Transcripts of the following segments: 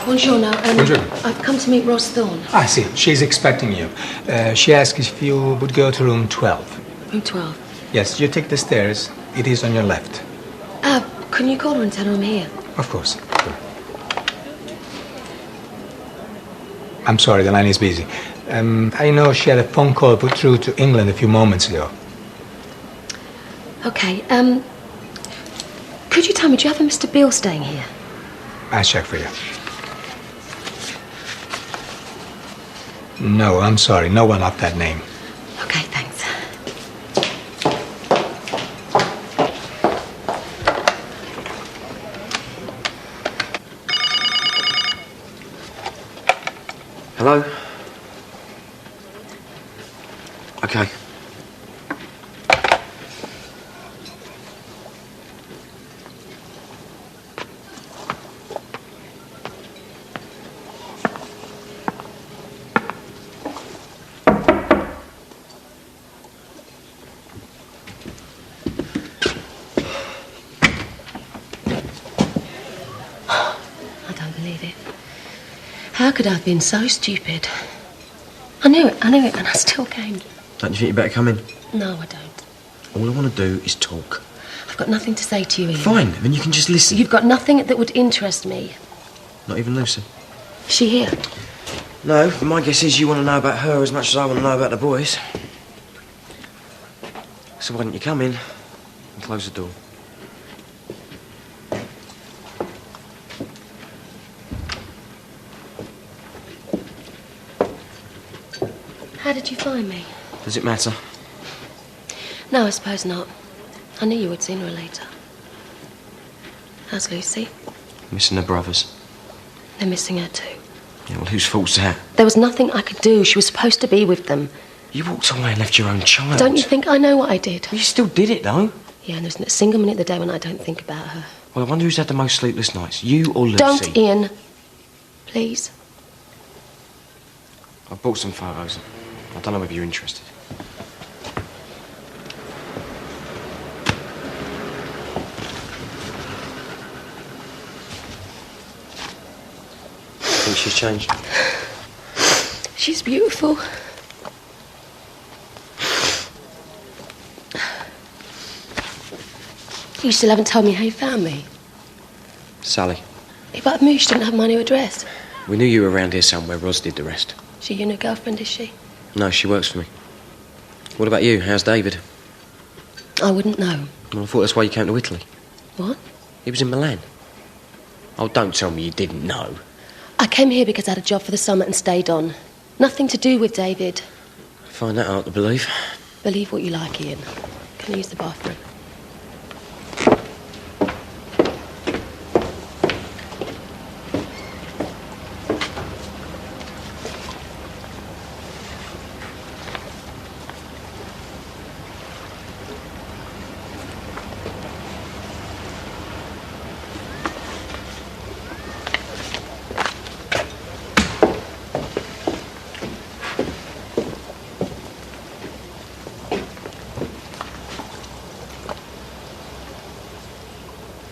Buongiorno. Buongiorno. I've come to meet Rose Thorne. I see. She's expecting you. She asked if you would go to room 12. Room 12? Yes, you take the stairs. It is on your left. Can you call her and tell her I'm here? Of course. Sure. I'm sorry, the line is busy. I know she had a phone call put through to England a few moments ago. Okay, could you tell me, do you have a Mr. Beale staying here? I'll check for you. No, I'm sorry. No one of that name. Okay, thanks. Hello? Okay. How could I have been so stupid? I knew it, and I still came. Don't you think you better come in? No, I don't. All I want to do is talk. I've got nothing to say to you, Ian. Fine, then you can just listen. You've got nothing that would interest me. Not even Lucy? Is she here? No, but my guess is you want to know about her as much as I want to know about the boys. So why don't you come in and close the door? How did you find me? Does it matter? No, I suppose not. I knew you would sooner or later. How's Lucy? Missing her brothers. They're missing her too. Yeah, well, whose fault's that? There was nothing I could do. She was supposed to be with them. You walked away and left your own child. Don't you think I know what I did? Well, you still did it, though. Yeah, and there isn't a single minute of the day when I don't think about her. Well, I wonder who's had the most sleepless nights, you or Lucy? Don't, Ian. Please. I've bought some photos. I don't know whether you're interested. Think she's changed? She's beautiful. You still haven't told me how you found me. Sally. If I'd moved, she didn't have my new address. We knew you were around here somewhere. Ros did the rest. She your new girlfriend, is she? No, she works for me. What about you? How's David? I wouldn't know. Well, I thought that's why you came to Italy. What? He was in Milan. Oh, don't tell me you didn't know. I came here because I had a job for the summer and stayed on. Nothing to do with David. I find that hard to believe. Believe what you like, Ian. Can I use the bathroom?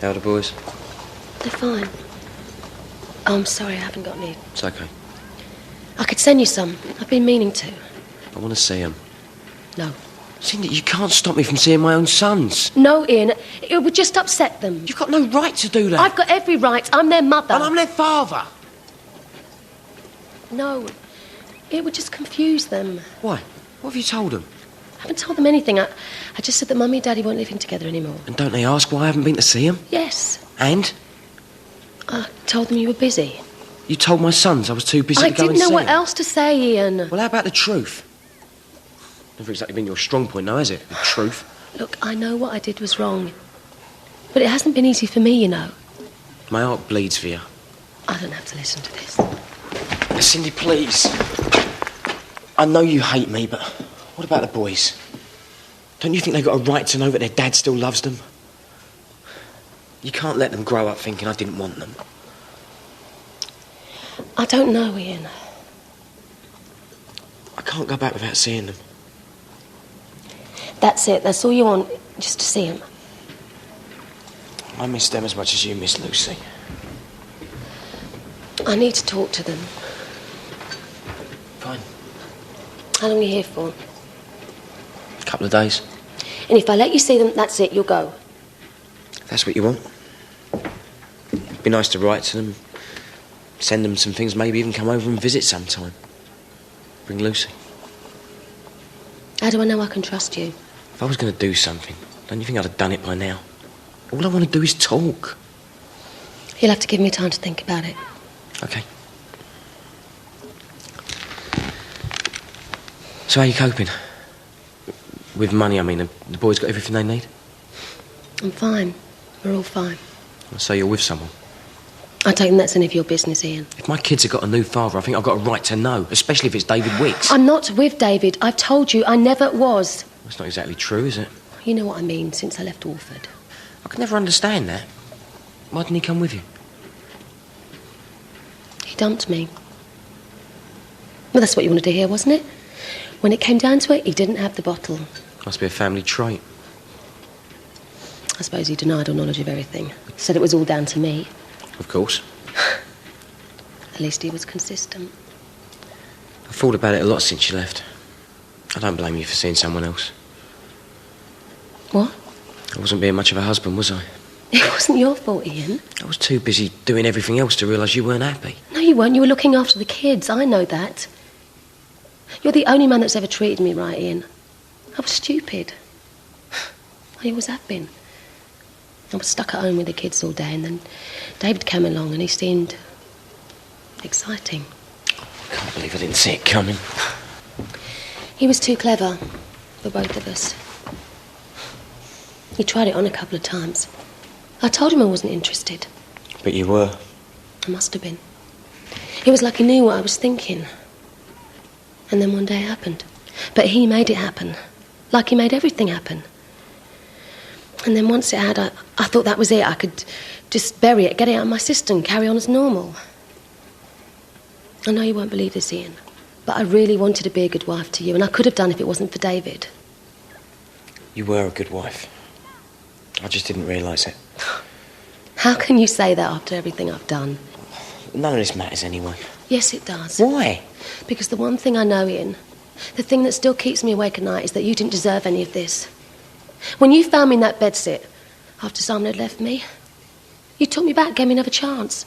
How are the boys? They're fine. Oh, I'm sorry, I haven't got any. It's okay. I could send you some. I've been meaning to. I want to see them. No. Cindy, you can't stop me from seeing my own sons. No, Ian. It would just upset them. You've got no right to do that. I've got every right. I'm their mother. And I'm their father. No. It would just confuse them. Why? What have you told them? I haven't told them anything. I just said that Mummy and Daddy weren't living together anymore. And don't they ask why I haven't been to see them? Yes. And? I told them you were busy. You told my sons I was too busy to go and see them. I didn't know what else to say, Ian. Well, how about the truth? Never exactly been your strong point now, has it? The truth. Look, I know what I did was wrong. But it hasn't been easy for me, you know. My heart bleeds for you. I don't have to listen to this. Cindy, please. I know you hate me, but what about the boys? Don't you think they've got a right to know that their dad still loves them? You can't let them grow up thinking I didn't want them. I don't know, Ian. I can't go back without seeing them. That's it. That's all you want, just to see him. I miss them as much as you miss Lucy. I need to talk to them. Fine. How long are you here for? A couple of days. And if I let you see them, that's it, you'll go. If that's what you want. It'd be nice to write to them, send them some things, maybe even come over and visit sometime. Bring Lucy. How do I know I can trust you? If I was going to do something, don't you think I'd have done it by now? All I want to do is talk. You'll have to give me time to think about it. OK. So how are you coping? With money, I mean. The boys got everything they need? I'm fine. We're all fine. So you're with someone? I don't think that's any of your business, Ian. If my kids have got a new father, I think I've got a right to know, especially if it's David Wicks. I'm not with David. I've told you I never was. That's not exactly true, is it? You know what I mean, since I left Orford. I can never understand that. Why didn't he come with you? He dumped me. Well, that's what you wanted to hear, wasn't it? When it came down to it, he didn't have the bottle. Must be a family trait. I suppose he denied all knowledge of everything. Said it was all down to me. Of course. At least he was consistent. I've thought about it a lot since you left. I don't blame you for seeing someone else. What? I wasn't being much of a husband, was I? It wasn't your fault, Ian. I was too busy doing everything else to realise you weren't happy. No, you weren't. You were looking after the kids. I know that. You're the only man that's ever treated me right, Ian. I was stupid. I always have been. I was stuck at home with the kids all day, and then David came along and he seemed exciting. I can't believe I didn't see it coming. He was too clever for both of us. He tried it on a couple of times. I told him I wasn't interested. But you were. I must have been. It was like he knew what I was thinking. And then one day it happened. But he made it happen. Like he made everything happen. And then once it had, I thought that was it. I could just bury it, get it out of my system, carry on as normal. I know you won't believe this, Ian, but I really wanted to be a good wife to you, and I could have done if it wasn't for David. You were a good wife. I just didn't realise it. How can you say that after everything I've done? None of this matters anyway. Yes, it does. Why? Because the one thing I know, Ian, the thing that still keeps me awake at night is that you didn't deserve any of this. When you found me in that bedsit, after Simon had left me, you took me back, gave me another chance.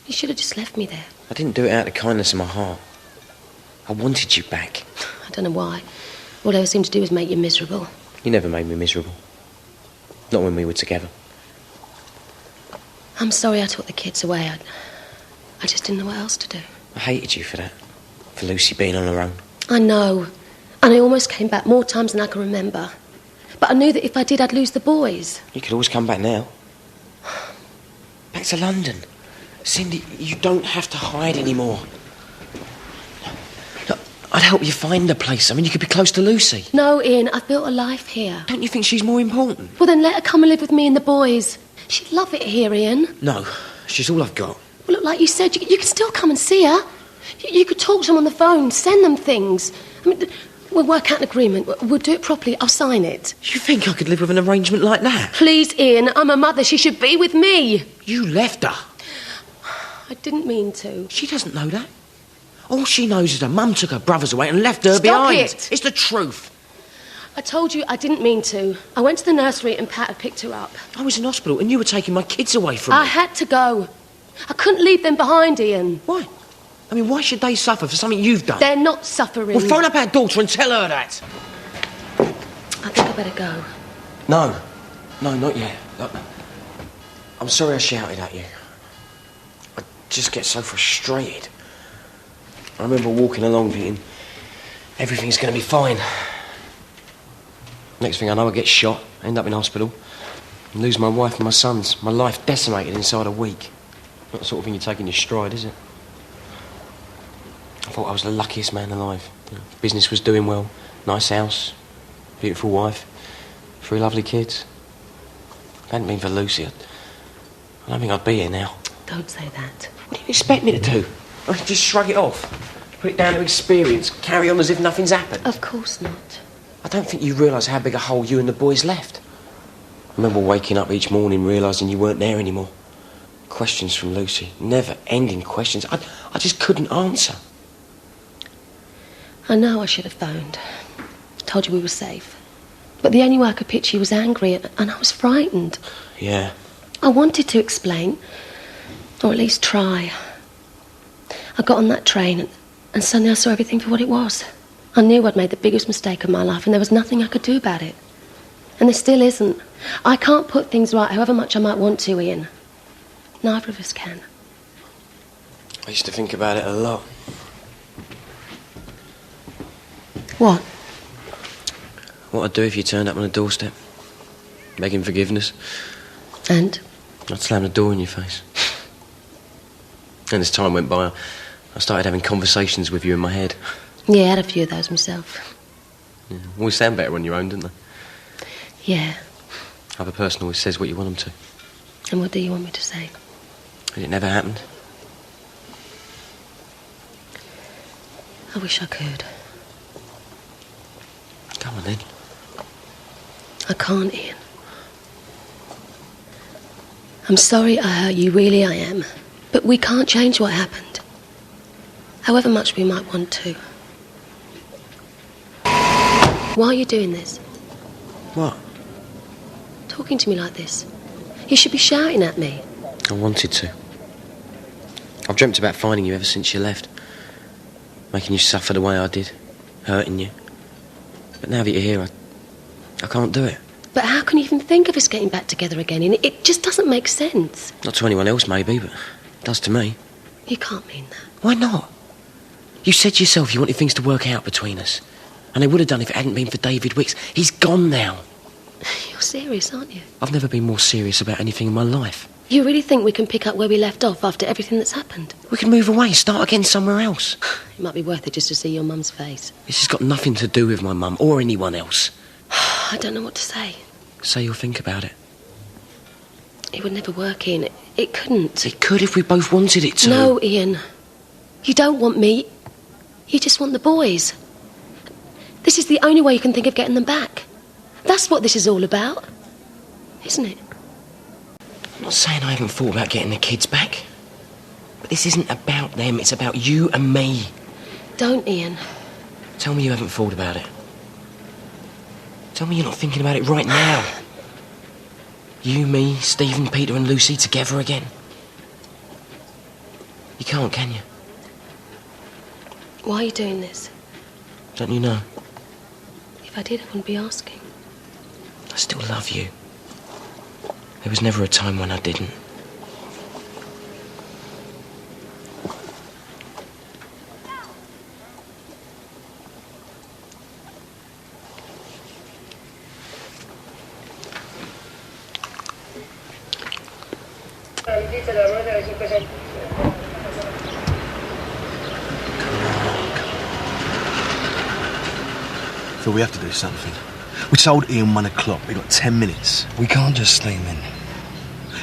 You should have just left me there. I didn't do it out of the kindness of my heart. I wanted you back. I don't know why. All I ever seemed to do was make you miserable. You never made me miserable. Not when we were together. I'm sorry I took the kids away. I just didn't know what else to do. I hated you for that. For Lucy being on her own. I know. And I almost came back more times than I can remember. But I knew that if I did, I'd lose the boys. You could always come back now. Back to London. Cindy, you don't have to hide anymore. Look, I'd help you find a place. I mean, you could be close to Lucy. No, Ian, I've built a life here. Don't you think she's more important? Well, then let her come and live with me and the boys. She'd love it here, Ian. No, she's all I've got. Well, look, like you said, you can still come and see her. You could talk to them on the phone, send them things. I mean, we'll work out an agreement. We'll do it properly. I'll sign it. You think I could live with an arrangement like that? Please, Ian, I'm a mother. She should be with me. You left her. I didn't mean to. She doesn't know that. All she knows is her mum took her brothers away and left her Stop behind. it. It's the truth. I told you I didn't mean to. I went to the nursery and Pat had picked her up. I was in hospital and you were taking my kids away from I me. had to go. I couldn't leave them behind, Ian. Why? I mean, why should they suffer for something you've done? They're not suffering. Well, phone up our daughter and tell her that. I think I better go. No, not yet. Look, I'm sorry I shouted at you. I just get so frustrated. I remember walking along thinking, everything's going to be fine. Next thing I know, I get shot, end up in hospital, and lose my wife and my sons. My life decimated inside a week. Not the sort of thing you take in your stride, is it? I thought I was the luckiest man alive. You know, business was doing well, nice house, beautiful wife, 3 lovely kids. If it hadn't been for Lucy, I don't think I'd be here now. Don't say that. What do you expect me to do? I mean, just shrug it off, put it down to experience, carry on as if nothing's happened? Of course not. I don't think you realise how big a hole you and the boys left. I remember waking up each morning realising you weren't there anymore. Questions from Lucy. Never-ending questions. I just couldn't answer. I know I should have phoned. Told you we were safe. But the only way I could picture you was angry, and I was frightened. Yeah. I wanted to explain, or at least try. I got on that train, and suddenly I saw everything for what it was. I knew I'd made the biggest mistake of my life, and there was nothing I could do about it. And there still isn't. I can't put things right however much I might want to, Ian. Neither of us can. I used to think about it a lot. What? What I'd do if you turned up on a doorstep, begging forgiveness. And? I'd slam the door in your face. And as time went by, I started having conversations with you in my head. Yeah, I had a few of those myself. Yeah. Always sound better on your own, don't they? Yeah. Other person always says what you want them to. And what do you want me to say? And it never happened. I wish I could. Come on then. I can't, Ian. I'm sorry I hurt you, really I am. But we can't change what happened. However much we might want to. Why are you doing this? What? Talking to me like this. You should be shouting at me. I wanted to. I've dreamt about finding you ever since you left. Making you suffer the way I did. Hurting you. But now that you're here, I can't do it. But how can you even think of us getting back together again? And it just doesn't make sense. Not to anyone else, maybe, but it does to me. You can't mean that. Why not? You said yourself you wanted things to work out between us. And they would have done if it hadn't been for David Wicks. He's gone now. You're serious, aren't you? I've never been more serious about anything in my life. You really think we can pick up where we left off after everything that's happened? We can move away, start again somewhere else. It might be worth it just to see your mum's face. This has got nothing to do with my mum or anyone else. I don't know what to say. Say you'll think about it. It would never work, Ian. It couldn't. It could if we both wanted it to. No, Ian. You don't want me. You just want the boys. This is the only way you can think of getting them back. That's what this is all about. Isn't it? I'm not saying I haven't thought about getting the kids back. But this isn't about them, it's about you and me. Don't, Ian. Tell me you haven't thought about it. Tell me you're not thinking about it right now. You, me, Stephen, Peter and Lucy together again. You can't, can you? Why are you doing this? Don't you know? If I did, I wouldn't be asking. I still love you. There was never a time when I didn't. Phil, we have to do something. We told Ian 1 o'clock. We've got 10 minutes. We can't just sleep in.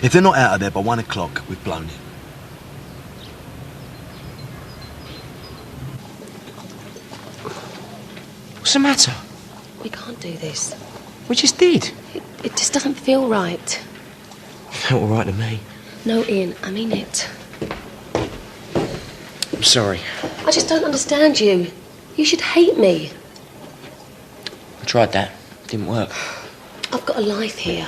If they're not out of there by 1 o'clock, we've blown it. What's the matter? We can't do this. We just did. It just doesn't feel right. Felt all right to me. No, Ian, I mean it. I'm sorry. I just don't understand you. You should hate me. I tried that. Didn't work. I've got a life here.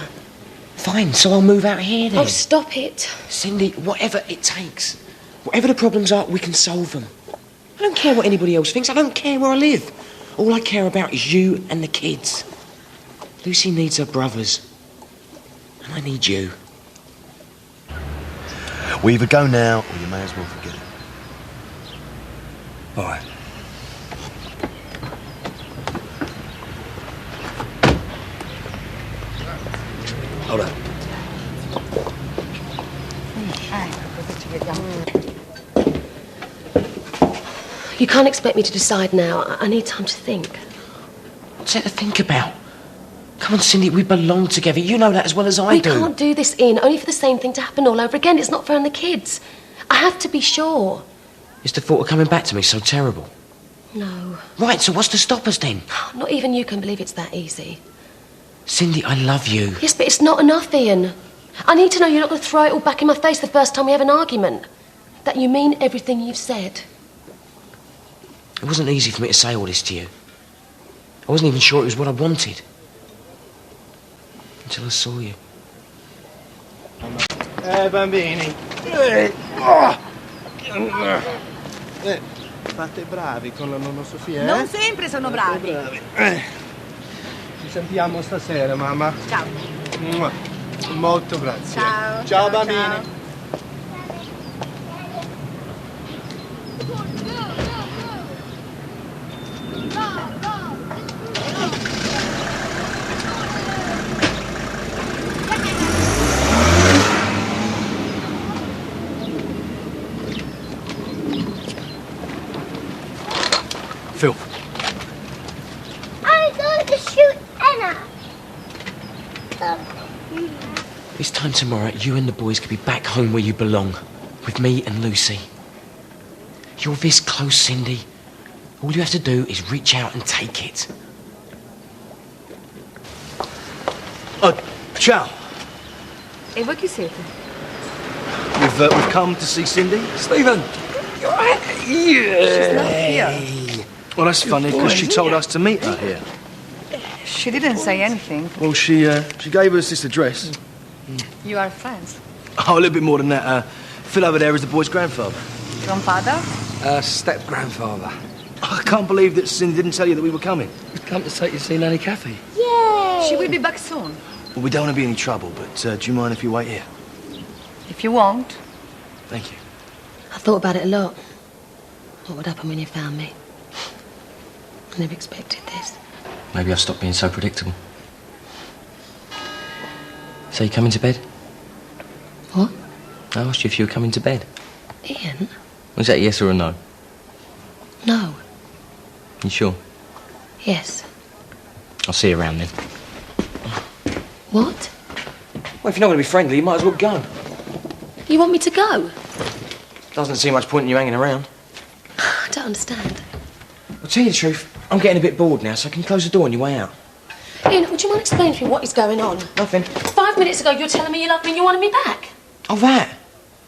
Fine, so I'll move out here then. Oh, stop it. Cindy, whatever it takes. Whatever the problems are, we can solve them. I don't care what anybody else thinks. I don't care where I live. All I care about is you and the kids. Lucy needs her brothers. And I need you. We either go now, or you may as well forget it. All right. Hold on. You can't expect me to decide now. I need time to think. What's there to think about? Come on, Cindy, we belong together. You know that as well as I do. We can't do this, Ian, only for the same thing to happen all over again. It's not fair on the kids. I have to be sure. Is the thought of coming back to me so terrible? No. Right, so what's to stop us then? Not even you can believe it's that easy. Cindy, I love you. Yes, but it's not enough, Ian. I need to know you're not going to throw it all back in my face the first time we have an argument. That you mean everything you've said. It wasn't easy for me to say all this to you. I wasn't even sure it was what I wanted. Until I saw you. Bambini. Fate bravi con la nonna Sofia, eh? Non sempre sono bravi. Ci sentiamo stasera, mamma. Ciao. Molto grazie. Ciao. Ciao bambini. Ciao. Phil. I'm going to shoot Anna. This time tomorrow, you and the boys could be back home where you belong. With me and Lucy. You're this close, Cindy. All you have to do is reach out and take it. Ciao. E voi chi siete? We've come to see Cindy. Stephen! You're right. She's not here. Well, that's funny, because she told us to meet her here. She didn't say anything. Well, she gave us this address. You are friends. Oh, a little bit more than that. Phil over there is the boy's grandfather. Grandfather? Step-grandfather. I can't believe that Cindy didn't tell you that we were coming. We've come to take you to see Nanny Kathy. Yay! She will be back soon. Well, we don't want to be any trouble, but do you mind if you wait here? If you want. Thank you. I thought about it a lot. What would happen when you found me? I never expected this. Maybe I've stopped being so predictable. So you coming to bed? What? I asked you if you were coming to bed. Ian? Was that a yes or a no? No. You sure? Yes. I'll see you around then. What? Well, if you're not going to be friendly, you might as well go. You want me to go? Doesn't seem much point in you hanging around. I don't understand. I'll tell you the truth, I'm getting a bit bored now, so I can close the door on your way out. Ian, would you mind explaining to me what is going on? Nothing. 5 minutes ago, you were telling me you loved me and you wanted me back. Oh, that?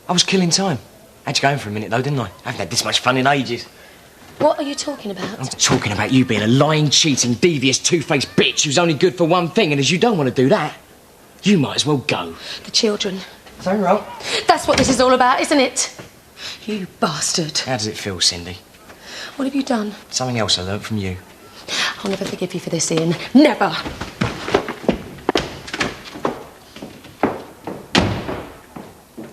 I was killing time. Had to go in for a minute, though, didn't I? I haven't had this much fun in ages. What are you talking about? I'm talking about you being a lying, cheating, devious, two-faced bitch who's only good for one thing, and as you don't want to do that, you might as well go. The children. Something wrong? That's what this is all about, isn't it? You bastard. How does it feel, Cindy? What have you done? Something else I learnt from you. I'll never forgive you for this, Ian. Never.